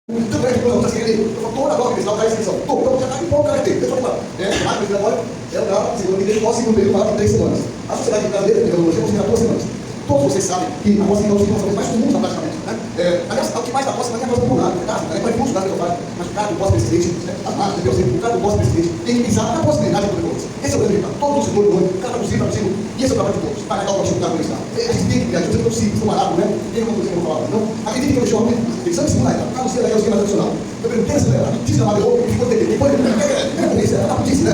Tanto é que quando eu estava assim, eu falo, toda agora que eles dão a inscrição. Então já está em bom cara dele. Deixa eu falar. Mais respiratório é o grau, segundo nível, pós-segundo período maior de 3 semanas. A Sociedade Brasileira de Neurologia considera 2 semanas. Todos vocês sabem que a pós-segundo é uma das mais comuns, praticamente. Aliás, o que mais dá pós-segundo é a pulmonar, é para impulso da velocidade, mas o cargo pós-presidente, o cargo pós-presidente tem que pensar na possibilidade do depois. Esse é o grande recado. Todo o setor do olho, cada possível, possível, e esse é o trabalho de todos. Para cada um tipo de cargo a gente tem que criar, eu sei que marado, né? Tem uma coisa que eu vou falar. Então, acredite que eu chamo de exame simular, a não ser daquele esquema tradicional. Eu perguntei essa galera, diz que ela malhou e ficou TP. Depois, ela disse, né?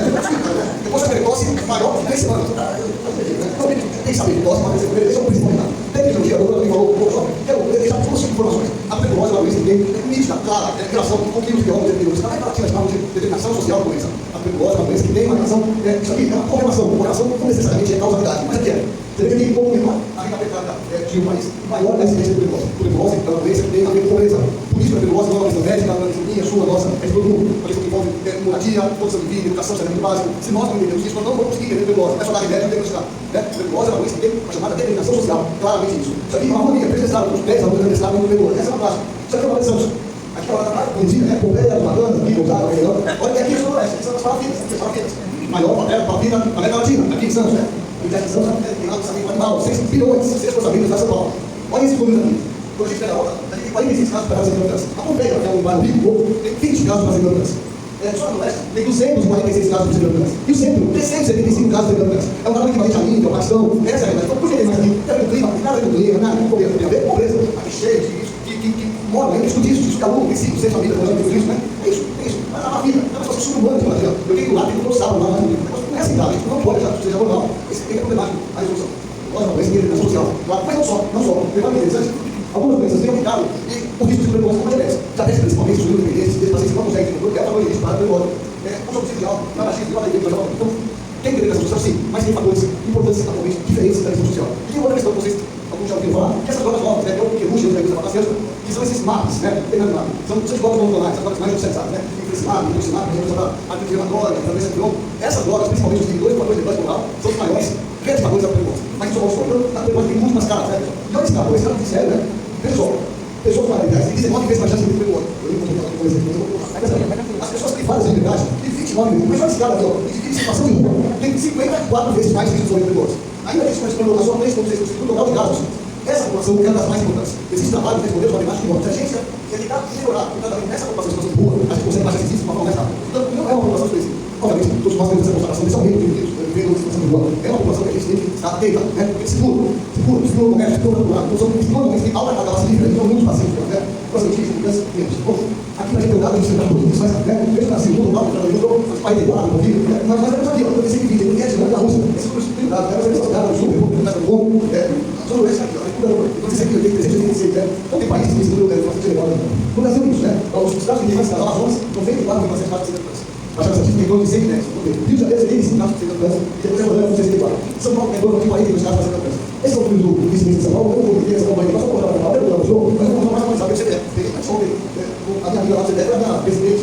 Depois a precoce maior de 3 semanas. Então, tem que saber de tosse, mas esse é o principal recado. Tecnologia, agora alguém falou, eu deixar duas informações. A precoce, uma vez que tem nítida, clara, relação com o que o biólogo tem. Ela vai partir de determinação social da doença. A precoce, uma vez que tem uma relação, isso aqui é uma correlação não necessariamente é causalidade, mas é. Você vê que tem como a renda per capita de um país maior da incidência de tuberculose, então a doença tem a ver com pobreza. Por isso a tuberculose não é uma questão médica, não é uma questão minha, sua, nossa, é de todo mundo. Uma questão que envolve moradia, condição de vida, educação, saneamento básico. Se nós não entendemos isso, nós não vamos conseguir entender tuberculose. Não é só dar remédio e diagnosticar. Tuberculose é uma doença que tem uma chamada determinação social, claramente isso. Isso aqui é uma harmonia, apresentado com os 10 alunos apresentados no tuberculose. Essa é uma prática. Isso aqui é uma lição. Aqui é uma poesia, né? Pompeia, Bacana, aqui, Gonzaga, melhor. Olha aqui, são as parafinas, aqui, as parafinas. Maior, parafina, América Latina, aqui em Santos, né? Injecção tem lá no sangue animal, 6 bilhões, 6 famílias da São Paulo. Olha esse número aqui. Quando a gente pega a hora, tem 46 casos para brasileiro câncer. A Pompeia, que é um bairro rico, tem 20 casos para brasileiro câncer. Só no leste, tem 246 casos para brasileiro câncer. E o centro, 375 casos para brasileiro câncer. É um dado equivalente à Índia, ao Paquistão, essa é a realidade. Então, por que tem mais aqui? Tem a ver com clima, nada a ver com clima, nada a ver com pobreza. Tem a ver com pobreza. Aqui cheio de isso, que moram, a gente discute isso, que aluno tem 5, 6 famílias, por exemplo, isso, né? É isso. Mas a vida, é uma situação subhumana, eu tenho lá, tem um sábado lá, não é assim, tá? A gente não pode já seja normal. Esse é problemático, a resolução. Nós não, esse é social. Mas não só. Legal, interessante. Algumas doenças têm aumentado e o risco de tuberculose como diabetes. Diabetes, principalmente, os dependentes, desses pacientes que não conseguem ter controle, é para isso, para a tuberculose. O subsídio alto, na baixinha, na baixinha, então, tem que ter essa social, sim, mas tem fatores importantes, atualmente, diferentes da questão social. E tem outra questão que vocês, alguns já ouviram falar, que essas drogas novas, né, que é o que ruge da indústria farmacêutica, que são esses MAPs, né, são drogas monoclonais, as drogas mais utilizadas, né, infliximab, rituximab, anti-inflamatória, também essas drogas, principalmente os inibidores do fator de dose moral, são os maiores reatadores da tuberculose. Mas isso é só, então, a tuberculose tem múltiplas caras, né, e olha esse cara, esse cara de sério, né, pessoal, pessoas com variedades, tem 19 vezes mais chance de tuberculose. As pessoas que têm várias enfermidades, tem 29 vezes, mas olha esse cara aqui, ó, em situação de rua, tem 54 vezes mais risco de tuberculose. Ainda existe uma exploração 3,6% do total de casos. Essa população é uma das mais importantes. Existe trabalho de responder os matemáticos que mostram. Se a gente tentar melhorar o tratamento dessa população de situação de rua, a gente consegue baixar esse risco de uma forma mais rápida. Então, não é uma população específica. Obviamente, todos nós temos essa constatação desse aumento de vivendo em situação de rua. É uma população que a gente tem que estar atenta, né? Porque seguro comércio, seguro natural. Então, são que tem alta carga livre, então, muitos pacientes, né? Pacientes que têm menos. Aqui na gente tem um dado de central por isso, mas, né? Veja na segunda, o tratamento, os pais de lado, mas é aqui, ó, eu pensei que vídeo, ele é de da Rússia. Esse curso tem dado, mas eles dados do sul, são doenças aqui, ó. Então, você tem 386, né? Então, tem países que estudam bastante elevado. No Brasil, isso, né? Os Estados Unidos, as Amazonas, 94,7 casos de câncer. A chance de ter 12 110. Rio de Janeiro, 75 casos de câncer. E depois, a Roraima, 64. São Paulo, tem 42 casos de câncer. Esse é o número do incidente de São Paulo. Eu não vou ter essa companhia, nós vamos colocar na hora do jogo, mas vamos mais atualizar, porque você tem a minha amiga lá, você deve, a minha presidente,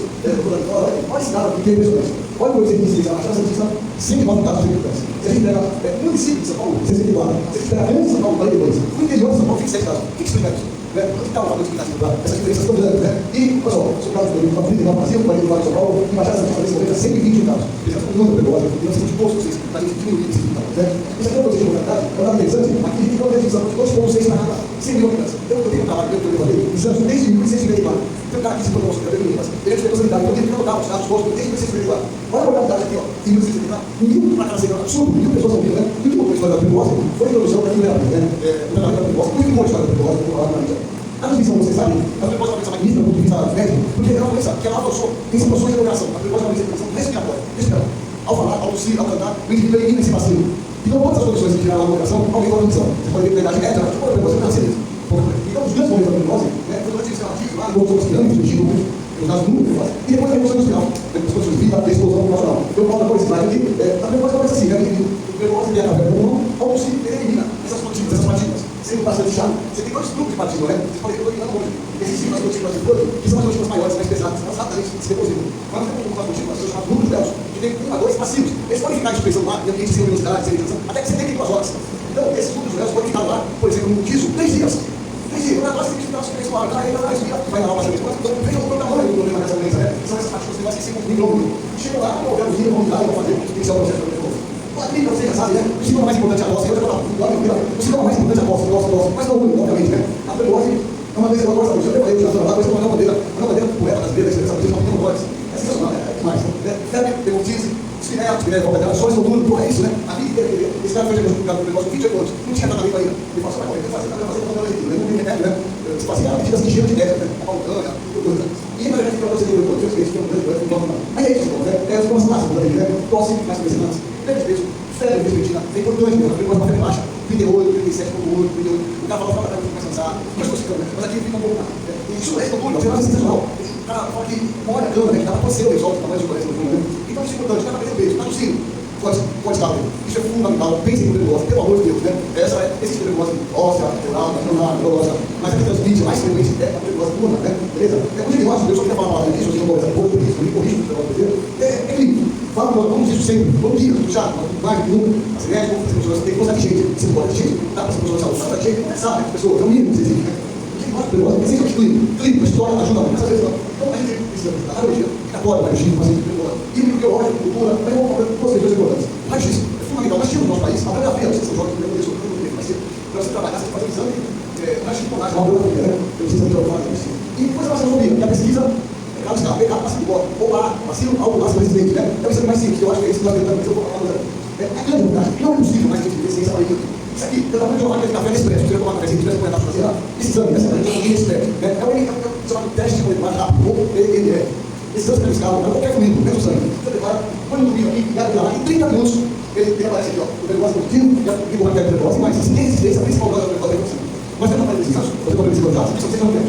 olha esse cara aqui, que é impressionante. Olha o índice de a chance de 109 casos de câncer. Se a gente pega município de São Paulo, 64. Se a gente pega grande São Paulo, 42. O interior de São Paulo, 27 casos. O que explica isso? Onde está o fator explicativo lá? Essas diferenças estão grandes, né? E, pessoal, o seu caso de 39 Brasil, 44 de São Paulo, e baixar essa diferença nesse momento é 120 casos. Eles estão com o perigoso, e nós temos dispostos vocês para diminuir esse casos, né? Isso aqui é uma coisa de verdade, é uma interessante. Aqui, então, a gente precisa de 2,6 para cada 100 mil habitantes. Então, eu tenho um trabalho que eu falei, em Santos, desde 1654. Tem um cara aqui se formou, ele é de responsabilidade, então eu tenho que colocar os dados postos desde 1654. Olha a mortalidade aqui, ó, em 1654. 1.000 para cada 100 mil, absurdo, 1.000 pessoas morreram, né? E o que mudou a história da tuberculose foi a introdução da tuberculose, né? O tratamento da tuberculose, o que mudou a história da tuberculose, eu vou falar na mídia. A transmissão, vocês sabem, a tuberculose é uma doença magnífica do ponto de vista médico, porque é uma doença que ela avançou, tem situações de elevação. A tuberculose é uma doença respiratória. Ao falar, ao tossir, ao cantar, o indivíduo elimina esse vacilo. Então, todas as condições que geram a comunicação aumentam a transmissão. Você pode ver a idade média, mas pode ver você nascer mesmo. Então, os grandes momentos da tuberculose, né, quando antes de ser lá, outros pirâmides, do Egito, nos casos muito precoces, e depois a revolução industrial, as condições de vida, da explosão nacional. Eu falo por esse slide aqui, a tuberculose é assim, né, o tuberculose é a pulmão, ao tossir, ele elimina essas partículas, sendo bastante chato, você tem dois grupos de partículas, né? Você pode ter dois grupos. Existem as partículas de flúor, que são as partículas maiores, mais pesadas, elas rapidamente se depositam. Mas nós temos algumas partículas, são chamados grupos delta, que tem 1 a 2 passivos. Eles podem ficar em suspensão lá, em ambiente sem luminosidade, sem ventilação, até que 72 horas. Então, esses grupos delta podem ficar lá, por exemplo, no quiso, 3 dias. Entendi, mas nós temos que dar os três para aí vai na aula, vem o tamanho do problema dessa doença, né? São essas partículas que vai se comunicam. Chega lá, eu quero vir, vamos lá, eu vou fazer, tem que ser um processo de novo. A clínica, você já sabe, né? O sintoma mais importante é a tosse, o sintoma mais importante é a tosse, mas não único, obviamente, né? A tuberculose é uma doença que eu gosto muito, eu falei, eu já falei, uma bandeira poeta brasileira, essa doença não tem voz. É sensacional, é demais, né? Febre, dermatite, só noturno, porra, é isso, né? A vida inteira, esse cara foi diagnosticado com o negócio com 28 anos, não tinha tratamento ainda. Ele falou, vai fazer não tem remédio, né? Tipo assim, a medida assim, cheia de ideia, né? A pautana, e na verdade, para você ter o que é um grande problema. Aí é isso, né? É as coisas máximas da vida, né? Tosse, mais pressionantes, grande peso, febre, vespertina, tem por 2 meses, uma febre baixa, 38, 37,8, 38, o cara fala, começa a cansar, mas estou ficando, mas aqui fica um pouco mais. Isso é tudo, é sensacional. O cara fala que molha a cama, né? Que dá para você, o resolve o tamanho do coração do fundo, né? Então isso é importante, o cara perdeu peso, está tossindo, pode estar bem. Isso é fundamental, pensem no tuberculose, pelo amor de Deus, né? Esse tuberculose óssea, neural, neurológica, mas a que transmite mais frequente é a tuberculose pulmonar, né? Beleza? É muito negócio, eu só queria falar uma palavra disso, eu não vou conversar pouco por isso, eu me corrijo o que eu vou dizer. É clínico. Fala, vamos disso sempre, todo dia, no chato, mais de um, as médicas, as pessoas têm que gostar de gente, se não gosta de gente, dá para as pessoas saúde, dá de gente, sabe, as pessoas, é o mínimo que vocês exigem, né? Essência de clínico, história ajuda muito, às vezes não. Então a gente precisa da radiologia, católica, raio-x, paciente perigoso, e biológico, cultura, mas vamos fazer duas questões importantes. Raio-x é fundamental, nós tínhamos no nosso país, a radiografia, vocês são jovens, não isso, mas para você trabalhar, você faz um exame, raio-x por uma radiografia, né? Eu preciso de falar isso. E depois a vaciloscopia, que é a pesquisa, caso escape, PK, vacilo, ou lá, vacilo, algo lá, residente, né? É o exame mais simples, eu acho que é esse que nós tentamos, eu vou falar agora. É grande vontade, não é possível mais ter ciência para isso. Isso aqui, eu estava tomando aquele café nesse prédio, se eu tomar café, se tivesse comentado fazer esse exame, essa nesse prédio, né? É o chamado teste molecular rápido, ou ELE. Esse exame pelo escala, qualquer fluido, mesmo sangue. Você prepara, põe no turbinho aqui, e abre lá, em 30 minutos, ele aparece aqui, ó, o negócio positivo, e a bactéria tuberculose, mas se tem existência, a principal dose da tuberculose é você. Mas você não faz isso, você pode visualizar, se você não quer.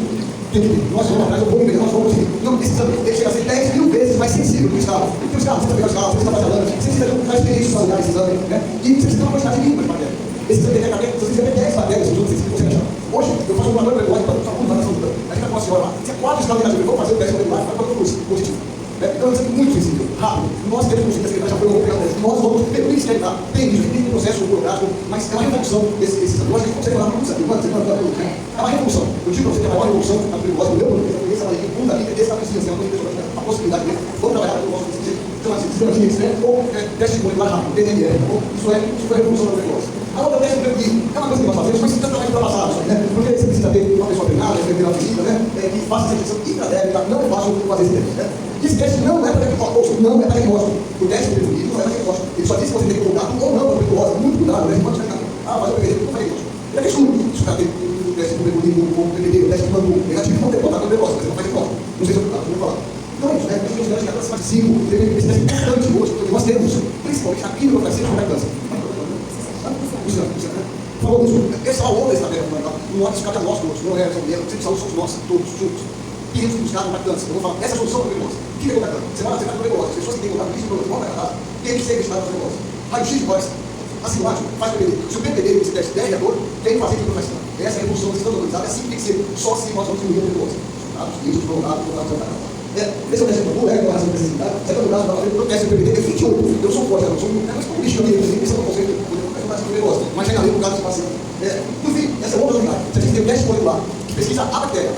Nós vamos atrás, eu vou me nós vamos conseguir. Não, esse exame, ele chega a ser 10 mil vezes mais sensível que o escala. Porque o escala, você está pegando o escala, você está fazendo, você precisa ter uma experiência para usar esse exame, né? E você precisa ter uma quantidade mínima de bactérias. Esse exame tem bactérias, você precisa ter 10 bactérias, os outros você achar. Hoje, eu faço um laboratório molecular para todo mundo na saúde. A gente vai lá, se é 4 escalas negativas, eu vou fazer o teste molecular, vai para todos positivo. Então, é um exame muito sensível, rápido. Nós temos conseguido, essa já foi uma opinião deles. Nós vamos ter isso que tem um processo burocrático, mas é uma revolução desse exame. Hoje a gente consegue falar muito isso aqui, é uma revolução. Eu digo para você que é a maior revolução da tuberculose do meu mundo, esse é uma equipe da vida, esse é a pesquisa, é uma coisa a possibilidade de vamos trabalhar com o nosso sistema de extremo ou teste molecular rápido, TNR. Isso é a revolução da tuberculose. A outra teste molecular é uma coisa que nós fazemos, mas precisa trabalhar para passar, né? Porque você precisa ter uma pessoa treinada, enfermeira física, né? Que faça essa injeção intradérmica, não é fácil fazer esse teste, né? Esse teste não é para diagnóstico, não é para diagnóstico. O teste preventivo não é para diagnóstico. Ele só diz que você tem contato ou não com a tuberculose. Muito cuidado, né? Pode chegar. Mas eu peguei, não falei diagnóstico. Ele é questão se o cara tem o teste preventivo, o PPD, o teste quando negativo, não tem contato com a tuberculose, mas você não faz diagnóstico. Não sei se eu vou falar. Então é isso, né? A gente considera que a classe 5, esse teste é importante hoje, porque nós temos, principalmente a quimioterapia para câncer. Falou disso. Essa é a outra estratégia fundamental. Não é buscar diagnóstico, não é essa mulher, sempre saúde somos nós, todos juntos. E eles buscaram para câncer. Eu vou falar, essa é a solução para o tuberculose. O que é contra câncer? Você vai para o tuberculose. As pessoas que têm contato com isso, vão para casa, tem que ser registrado para tuberculose. Raio-X de voz, assintomático, faz PPD. Se o PPD, esse teste der reator, tem que fazer profissional. Essa é a revolução da standardizada, é assim que tem que ser. Só assim nós vamos diminuir a tuberculose. Isso, voltado, esse é o teste de cultura, é a razão de necessidade. Se é o caso, o teste de PPD é 28. Eu sou forte, eu sou mais comunista, eu tenho esse é o conceito. Mas já no caso do paciente. Enfim, essa é outra unidade. Você tem que ter um teste molecular que pesquisa a bactéria.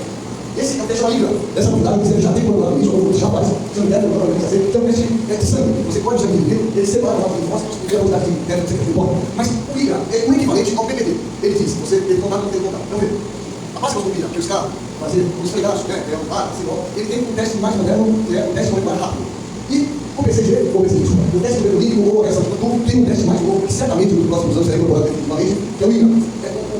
Esse é o teste da Libra. Dessa unidade, você já tem molecular isso, ou já faz. Você não deve provavelmente fazer. Então, esse teste de sangue, você pode examinar ele separa lá dos nossos, porque é a unidade que deve ser importa. Mas o Libra é o equivalente ao PPD. Ele diz, você tem contato ou não tem contato. Então, veja. A base da que os caras fazer os pedaços, né? Ele tem um teste mais moderno, que é o teste molecular rápido. E o PCG, o teste preventivo ou essa tudo tem um teste mais novo, que certamente nos próximos anos será incorporado definitivamente, que é o INA.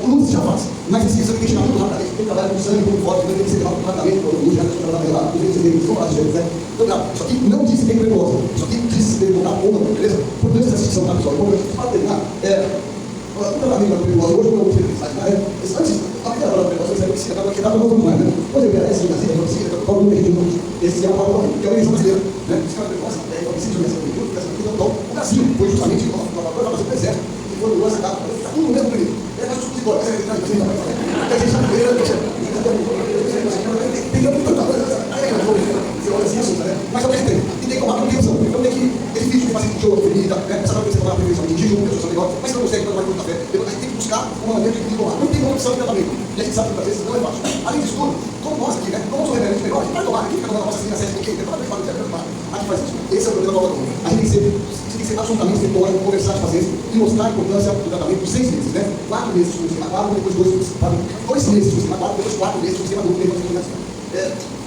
O Lúcio já faz, mas esse exame tem que chegar muito rapidamente, tem que trabalhar com sangue muito forte, tem que ser muito rapidamente, o Lúcio já está trabalhando lá, tem que ser muito forte, né? Então, isso aqui não diz que tem tuberculose, isso aqui diz se tem que botar ou não, beleza? Por dois testes que são rápidos, para terminar, o tratamento da tuberculose hoje, como eu vou utilizar, antes, a primeira hora da tuberculose, você precisa dar uma quebrada no mais, né? Quando eu vier esse vazio, eu preciso, eu coloco um terreno, esse é o valor, que é a eleição brasileira, né? Esse cara da tuberculose, eu preciso de essa cultura, essa cultura, então, o Brasil foi justamente o nosso laboratório para fazer o exército, que foi o nosso caso, está tudo no mesmo período. É mais tipo de cor, tem mas ao mesmo tempo, e tem que tomar prevenção. Então tem que, esse vídeo que faz de jogo, ferida, essa coisa que você tomar prevenção de jejum, pessoas melhor, mas não consegue tomar muito café. A gente tem que buscar uma maneira de tomar. Não tem como opção de tratamento. E a gente sabe que muitas vezes não é fácil. Além disso tudo, como nós aqui, né? Como somos remédios melhores, a gente vai tomar aqui, fica tomando a nossa assim, porque tem toda vez que fala a gente faz isso. Esse é o problema da nova dor. A gente tem que ser absolutamente vitória, conversar com os pacientes e mostrar a importância do tratamento por 6 meses, né? 4 meses de sistema 4, depois 2 meses de sistema 4, depois 4 meses de sistema duplo,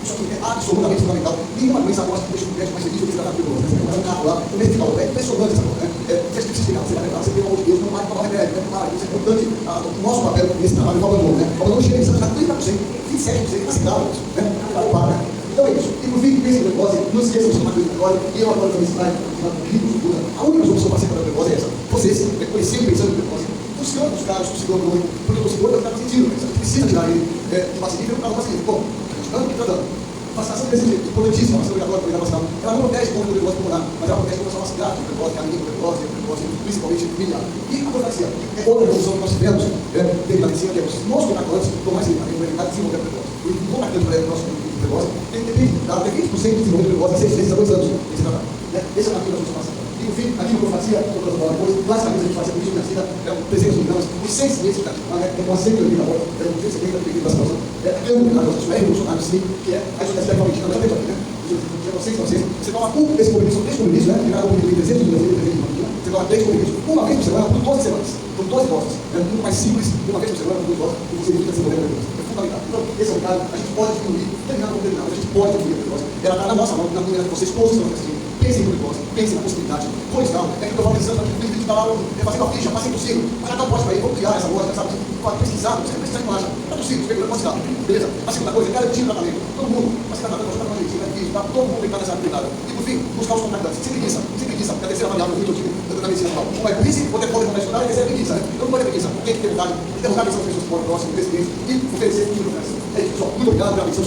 isso aqui é absolutamente fundamental. Nenhuma doença gosta de deixar o médico mais feliz do que tratar tuberculose. Você vai um carro lá, o médico fala, é impressionante essa coisa, né? Você precisa chegar, você vai levar, você tem um Deus, não vai tomar remédio, vai tomar, isso é importante. O nosso papel nesse trabalho é o abandono, né? O abandono chega em 30%, 27% está citado, né? Para. Então é isso. E por fim, pense em tuberculose, não esqueça do sistema de tuberculose, e eu agora também ensinar a única solução para ser para a tuberculose é essa. Vocês, conhecendo e pensando em tuberculose, buscando os caras, o psicólogo, porque o psicólogo está sentindo, a gente precisa tirar ele de vacina e não vacina. Bom, continuando que tratando. Vacinação desse jeito, importantíssima, a vacinação obrigatória para vacinar. Ela não protege contra a tuberculose pulmonar, mas ela protege contra a vacinar, tuberculose, tuberculose, principalmente miliar. E a profilaxia é outra evolução que nós tivemos, desde a medicina, que é os nossos contactantes, como mais medicamento para evitar desenvolver a tuberculose. O contactante para o nosso tuberculose dá até 20% de desenvolver a tuberculose em 6 meses a 2 anos. Esse é o caminho da transformação. E no fim, a quimioprofilaxia, como eu falei depois, basicamente a gente fazia biomedicina, 300 miligramas, por 6 meses, com a 180 da hora, 270 de vacinação. É revolucionário, sim, que é a isoteste palmitina, não é aqui, né? Você toma um desse comprimido, são 3 comprimidos, né? Cada comprimido tem 300 miligramas, você toma 3 comprimidos, uma vez por semana, por 12 semanas, por 12 doses. É muito mais simples, uma vez por semana, por 12 doses, e você evita desenvolver a tuberculose. É fundamental. Então, esse é o caso, a gente pode diminuir, terminando ou terminando, a gente pode diminuir a tuberculose. Ela está na nossa mão, na minha, vocês todos estão assistindo. Pensem em tuberculose, pensem na possibilidade. Pois não, é que eu estou valorizando aqui, o está lá, fazendo a ficha, paciente tossindo. Mas não pode para aí, vamos criar essa lógica, sabe? Pode pesquisar, você precisa de imagem. Está tossindo, pode dar. Beleza? A segunda coisa, garantir o tratamento. Todo mundo, mas cada tratamento, está todo mundo ligado nessa atividade. E por fim, buscar os contactantes. Sem preguiça, porque a terceira variável do objetivo da medicina atual. Uma é burrice, outra é poder estudar, e a terceira é preguiça, né? Então não pode ter preguiça, tem que ter vontade, interrogar quem são as pessoas que moram próximo desse mês e oferecer tudo que oferece. É isso, pessoal. Muito obrigado pela atenção.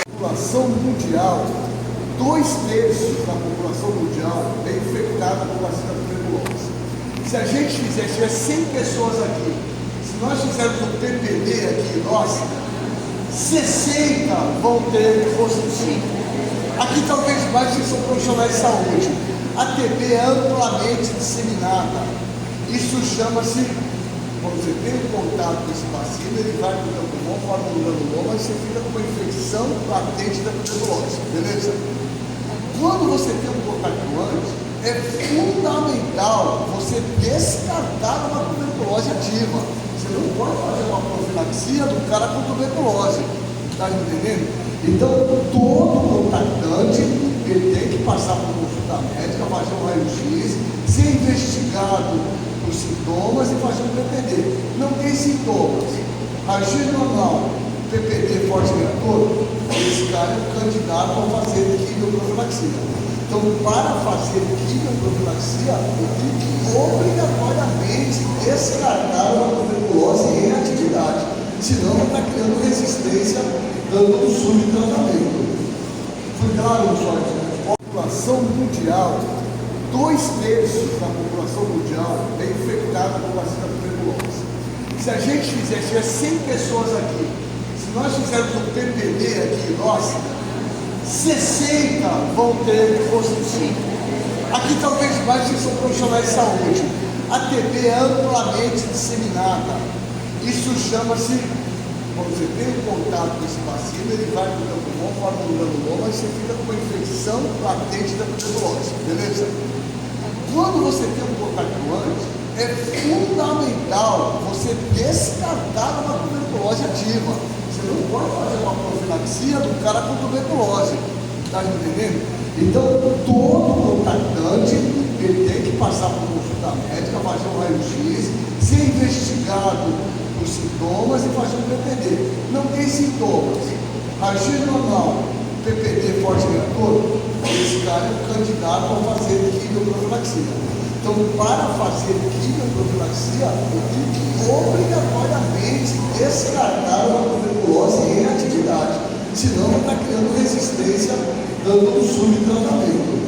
População mundial, 2/3 da população mundial é infectada com vacina da tuberculose. Se a gente tivesse 100 pessoas aqui, se nós fizermos um PPD aqui, nós, 60 vão ter positivo. Aqui talvez mais que são profissionais de saúde. A TB é amplamente disseminada. Isso chama-se, quando você tem contato com esse vacina, ele vai para o campo bom, forma um granuloma, e você fica com uma infecção latente da tuberculose, beleza? Quando você tem um contactuante, é fundamental você descartar uma tuberculose ativa. Você não pode fazer uma profilaxia do cara com tuberculose, está entendendo? Então, todo contactante, ele tem que passar por consulta médica, fazer um raio-x, ser investigado por sintomas e fazer um PPD. Não tem sintomas, raio-x normal, PPD forte reator, esse cara é um candidato a fazer quimioprofilaxia. Então, para fazer quimioprofilaxia, eu tenho que obrigatoriamente descartar uma tuberculose em atividade. Senão, está criando resistência, dando um subtratamento. Foi claro, pessoal? A população mundial, 2/3 da população mundial é infectada com vacina da tuberculose. Se a gente fizesse 100 pessoas aqui, se nós fizermos um PPD aqui, nós, 60 vão ter positivo. Aqui talvez mais que são profissionais de saúde. A TB é amplamente disseminada. Isso chama-se, quando você tem contato com esse vacina, ele vai para o campo bom, forma um granuloma, e você fica com uma infecção latente da tuberculose, beleza? Quando você tem um contactuante, é fundamental você descartar uma tuberculose ativa. Você não pode fazer uma profilaxia do cara com tuberculose, está entendendo? Então, todo contactante, ele tem que passar por consulta médica, fazer um raio-x, ser investigado por sintomas e fazer um PPD. Não tem sintomas, raio-x normal, PPD forte reator, esse cara é um candidato a fazer quimioprofilaxia. Então, para fazer quimioprofilaxia, eu tenho que obrigatoriamente descartar uma tuberculose em atividade. Senão, está criando resistência, dando um subtratamento.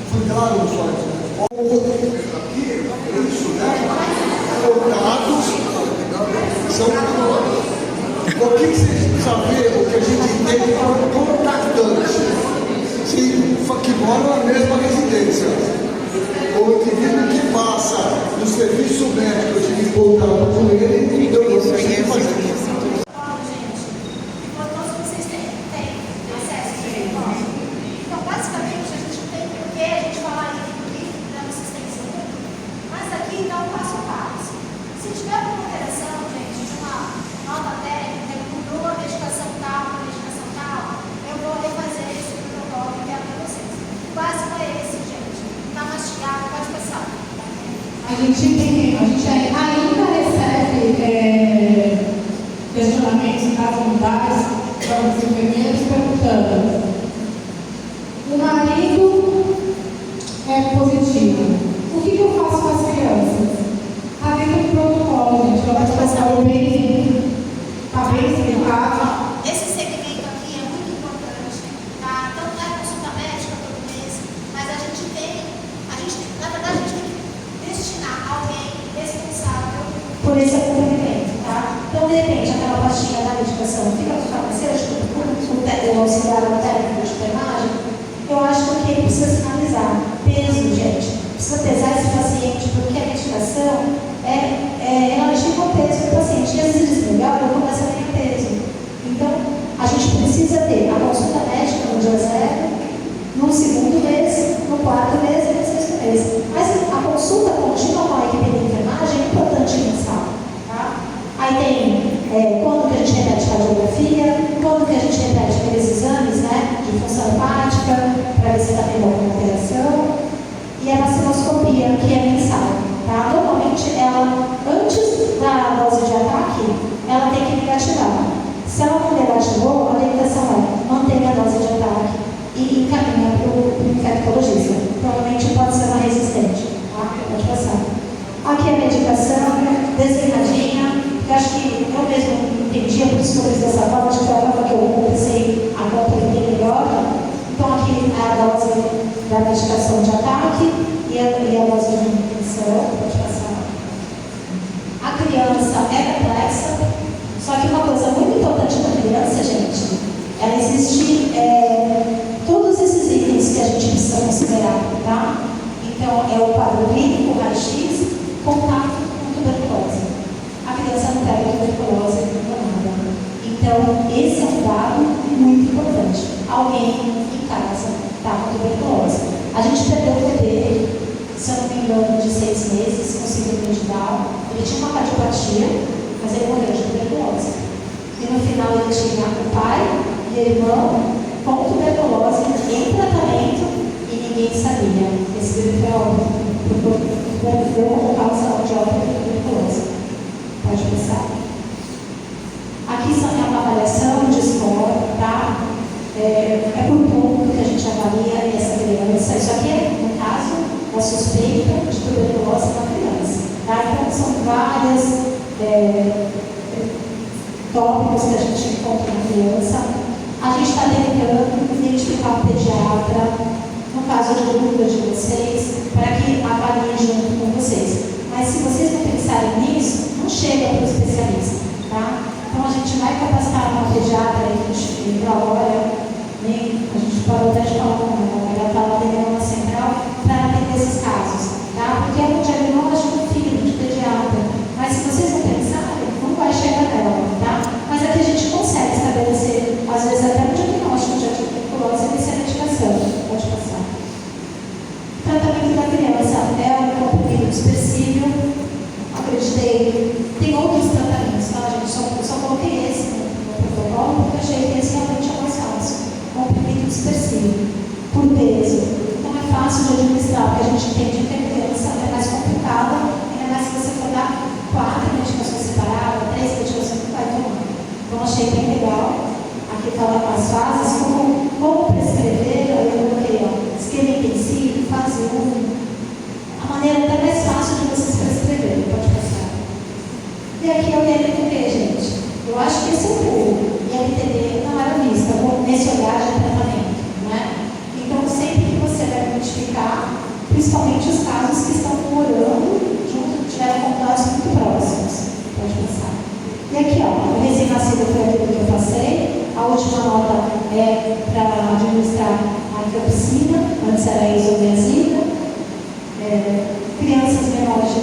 Foi claro, pessoal? Aqui, isso, né? Contatos são o que você precisa ver, o que a gente entende por contactante, que moram na mesma residência. O indivíduo que passa no serviço médico, eu tive colocado com ele e deu isso a gente fazer. A gente ainda recebe questionamentos em casos mundiais para os enfermeiros perguntando: o marido é positivo, o que eu faço com as crianças? Está dentro do protocolo, gente, ela vai passar bem, está bem explicado. Esse segmento aqui é muito importante, tá? Então não é consulta médica todo mês, mas na verdade, a gente tem que destinar alguém responsável por esse acompanhamento, tá? Então, de repente, aquela pastinha da medicação fica no farmacêutico, o auxiliar do técnico de enfermagem, eu acho que ele precisa sinalizar peso, gente. Precisa pesar esse paciente, porque a medicação ela estima o peso do paciente. E às vezes melhor, eu começo a ganhar peso. Então, a gente precisa ter a consulta médica no dia zero, no segundo mês, no quarto mês e no sexto mês. Mas a consulta contínua com a equipe de enfermagem é importante pensar. Tá? Aí tem quando que a gente repete radiografia, quando que a gente repete aqueles exames, né, de função hepática, para ver se está tendo alguma alteração. E a vacinoscopia, que é mensal. Tá? Normalmente, ela, antes da dose de ataque, ela tem que negativar. Se ela não negativou, a orientação é mantenha a dose de ataque e encaminha para o infectologista. Provavelmente pode ser uma resistente. Tá? Pode passar. Aqui a medicação, desenhadinha, que acho que eu mesmo entendia, por isso que eu fiz dessa forma, acho que foi a forma que eu comecei a compreender melhor. Então, aqui é a dose da medicação de ataque e a dose de manutenção, pode passar. A criança é complexa, só que uma coisa muito importante da criança, gente, ela existe todos esses itens que a gente precisa considerar, tá? Então, é o quadro clínico, raio-x, contato com tuberculose. A criança não pega tuberculose, não nada. Então, esse é um dado muito importante. Alguém em casa está com tuberculose. A gente perdeu o bebê, se eu não me engano, de 6 meses, com síndrome de Down. Ele tinha uma cardiopatia, mas ele morreu de tuberculose. E no final ele tinha o pai e o irmão com tuberculose em tratamento e ninguém sabia. Esse bebê foi óbito por causa de óbito de tuberculose. Pode pensar. Aqui é uma avaliação de score, tá? É por ponto que a gente avalia essa criança. Isso aqui é, no caso, da suspeita de tuberculose na criança. Tá? Então, são vários tópicos que a gente encontra na criança. A gente está tentando identificar o pediatra, no caso de dúvida de vocês, para que avalie junto com vocês. Mas se vocês não pensarem nisso, não chega para o especialista. Tá? Então, a gente vai capacitar uma pediatra aí que a gente viu agora. A gente parou até de falar com ela, ela está lá dentro uma central para atender esses casos, tá? Porque é um diagnóstico filho de pediatra, mas se vocês não pensarem, não vai chegar nela, tá? Mas aqui a gente consegue estabelecer, às vezes até um diagnóstico de tuberculose e a medicação, pode passar. Tratamento da criança é um comprimido dispersível, acreditei, tem outros tratamentos, tá, gente? Só coloquei esse no protocolo porque achei que esse realmente é mais fácil. Comprimido dispersível, por peso. Então é fácil de administrar, porque a gente entende que a criança é mais complicada, ainda mais se você for dar 4 medicações separadas, 3 medicações que vai tomar. Então achei bem legal. Aqui fala as fases, como prescrever, eu coloquei esquema intensivo, fase 1. A maneira até mais fácil de vocês prescreverem, pode passar. E aqui é o ILTB, gente. Eu acho que esse é o pulo. ILTB não era vista nesse olhar de tratamento, né? Então, sempre que você deve identificar, principalmente os casos que estão morando junto, tiveram contatos muito próximos. Pode passar. E aqui, ó, o recém-nascido foi aquilo que eu passei. A última nota é para administrar a antiopsina, antes era a isoniazida. Crianças menores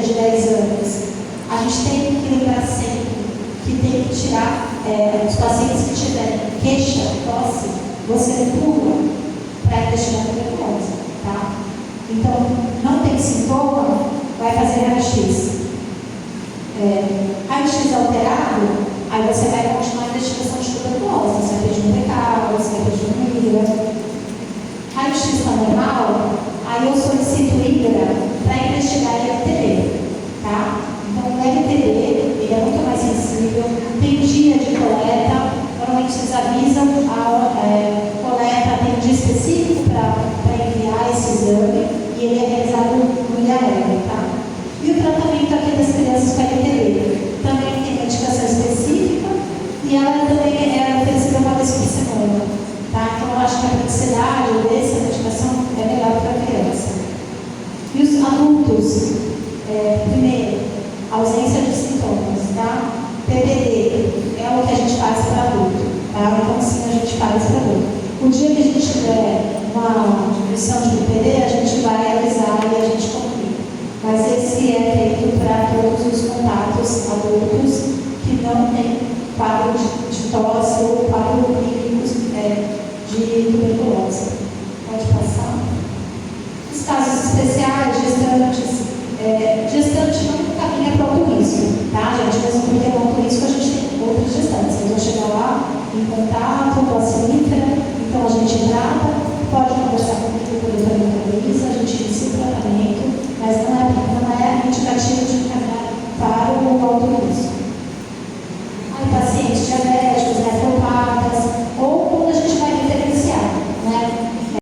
de 10 anos, a investigar tuberculose, tá? Então, não tem sintoma, vai fazer raio-x. Raio-x alterado, aí você vai continuar a investigação de tuberculose, você vai pedir um PK, você vai pedir um IGRA. Raio-x está normal, aí eu solicito o IGRA para investigar LTD, tá? Então, o LTD, ele é muito mais sensível, tem dia de coleta, normalmente eles avisam a coleta, tem um dia específico para enviar esse exame, e ele é realizado no IAR, tá? E o tratamento aqui das crianças com LTD também tem medicação específica e ela também é oferecida uma vez por semana, tá? Então eu acho que a praticidade dessa medicação é melhor para a criança. E os adultos, primeiro, ausência de sintomas, tá? PPD é o que a gente faz para adulto, tá? Então sim, a gente faz para adulto. O dia que a gente tiver uma diminuição de PPD, a gente vai avisar e a gente comunica. Mas esse é feito para todos os contatos adultos que não têm quadro de